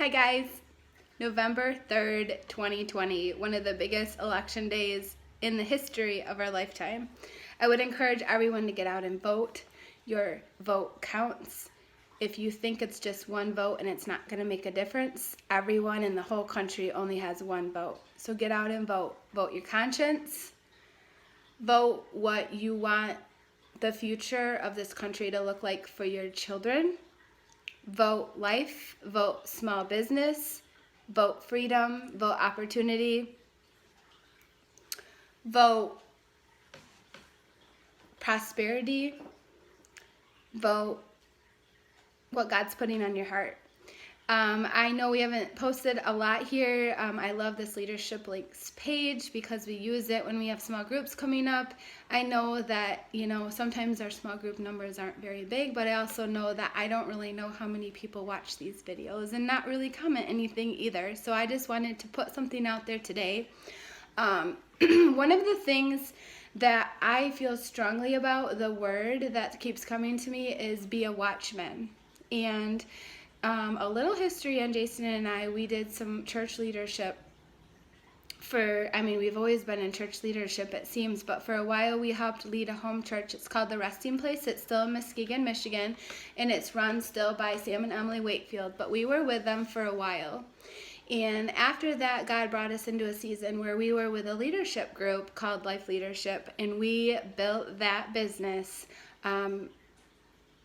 Hi guys, November 3rd, 2020, one of the biggest election days in the history of our lifetime. I would encourage everyone to get out and vote. Your vote counts. If you think it's just one vote and it's not going to make a difference, everyone in the whole country only has one vote. So get out and vote. Vote your conscience. Vote what you want the future of this country to look like for your children. Vote life, vote small business, vote freedom, vote opportunity, vote prosperity, vote what God's putting on your heart. I know we haven't posted a lot here. I love this Leadership Links page because we use it when we have small groups coming up. I know that, sometimes our small group numbers aren't very big, but I also know that I don't really know how many people watch these videos and not really comment anything either. So I just wanted to put something out there today. One of the things that I feel strongly about, the word that keeps coming to me, is be a watchman. And a little history on Jason and I, we did some church leadership we've always been in church leadership, it seems, but for a while we helped lead a home church. It's called The Resting Place. It's still in Muskegon, Michigan, and it's run still by Sam and Emily Wakefield, but we were with them for a while. And after that, God brought us into a season where we were with a leadership group called Life Leadership, and we built that business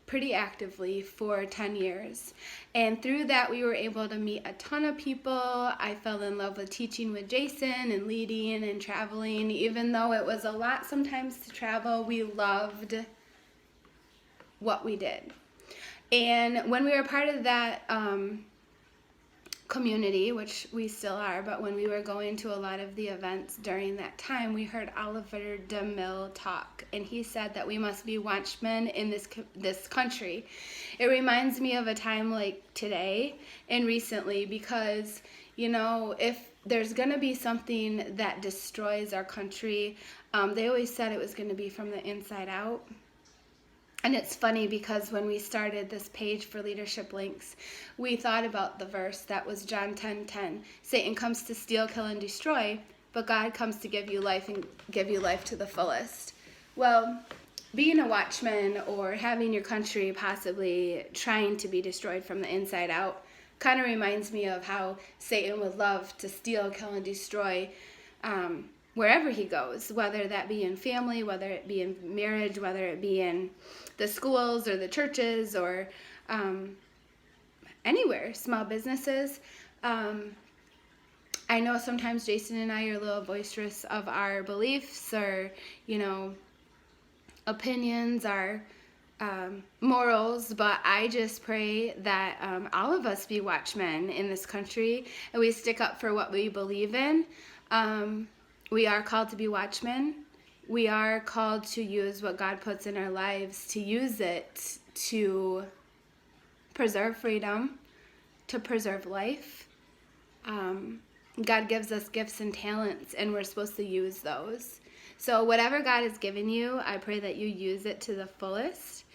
pretty actively for 10 years. And through that, we were able to meet a ton of people. I fell in love with teaching with Jason and leading and traveling. Even though it was a lot sometimes to travel, we loved what we did. And when we were part of that community, which we still are, but when we were going to a lot of the events during that time, we heard Oliver DeMille talk, and he said that we must be watchmen in this country. It reminds me of a time like today and recently, because if there's going to be something that destroys our country, they always said it was going to be from the inside out. And it's funny because when we started this page for Leadership Links, we thought about the verse that was John 10:10. Satan comes to steal, kill, and destroy, but God comes to give you life and give you life to the fullest. Well, being a watchman or having your country possibly trying to be destroyed from the inside out kind of reminds me of how Satan would love to steal, kill, and destroy wherever he goes, whether that be in family, whether it be in marriage, whether it be in the schools or the churches or anywhere, small businesses. I know sometimes Jason and I are a little boisterous of our beliefs or, opinions, our morals, but I just pray that all of us be watchmen in this country and we stick up for what we believe in. We are called to be watchmen. We are called to use what God puts in our lives, to use it to preserve freedom, to preserve life. God gives us gifts and talents, and we're supposed to use those. So whatever God has given you, I pray that you use it to the fullest,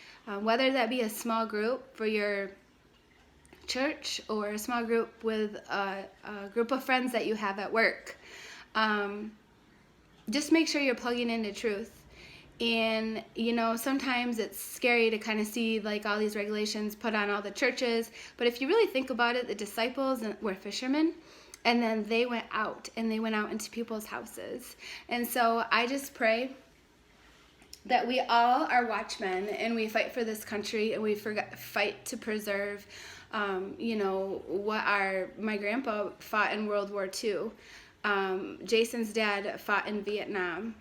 whether that be a small group for your church or a small group with a group of friends that you have at work. Just make sure you're plugging into truth. And, sometimes it's scary to kind of see like all these regulations put on all the churches. But if you really think about it, the disciples were fishermen. And then they went out into people's houses. And so I just pray that we all are watchmen and we fight for this country and we fight to preserve, what my grandpa fought in World War II. Jason's dad fought in Vietnam.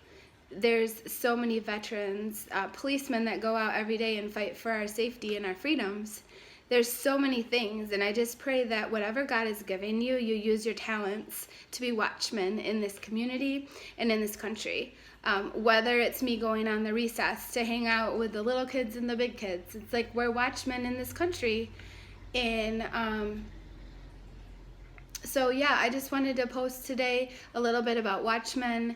There's so many veterans, policemen that go out every day and fight for our safety and our freedoms. There's so many things, and I just pray that whatever God has given you, you use your talents to be watchmen in this community and in this country. Whether it's me going on the recess to hang out with the little kids and the big kids, it's like we're watchmen in this country. And I just wanted to post today a little bit about watchmen.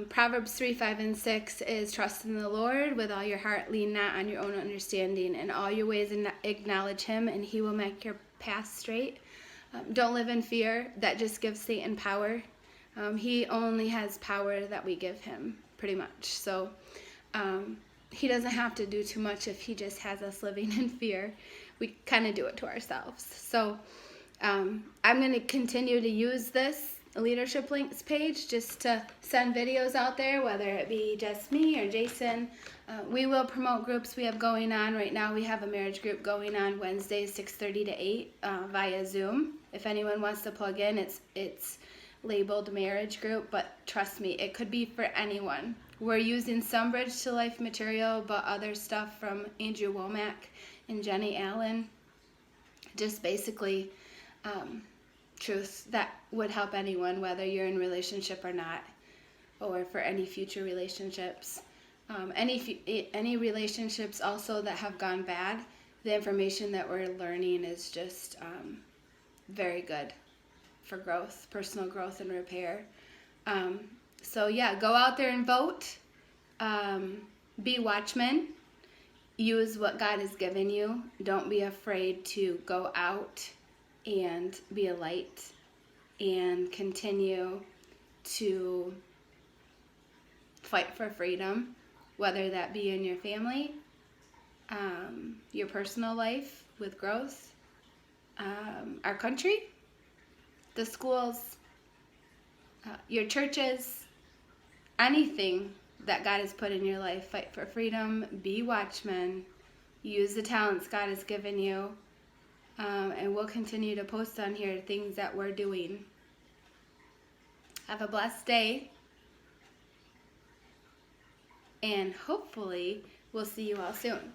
Proverbs 3:5-6 is trust in the Lord with all your heart, lean not on your own understanding, in all your ways acknowledge him, and he will make your path straight. Don't live in fear. That just gives Satan power. He only has power that we give him, pretty much. So he doesn't have to do too much if he just has us living in fear. We kind of do it to ourselves. So I'm going to continue to use this Leadership Links page just to send videos out there, whether it be just me or Jason. We will promote groups we have going on. Right now we have a marriage group going on Wednesdays 6:30 to 8 via Zoom. If anyone wants to plug in, it's labeled marriage group, but trust me, it could be for anyone. We're using some Bridge to Life material, but other stuff from Andrew Womack and Jenny Allen. Just basically truth that would help anyone, whether you're in a relationship or not, or for any future relationships. Any relationships also that have gone bad, the information that we're learning is just very good for growth, personal growth and repair. So yeah, go out there and vote. Be watchmen. Use what God has given you. Don't be afraid to go out and be a light and continue to fight for freedom, whether that be in your family, your personal life with growth, our country, the schools, your churches, anything that God has put in your life. Fight for freedom, be watchmen, use the talents God has given you, and we'll continue to post on here things that we're doing. Have a blessed day, and hopefully we'll see you all soon.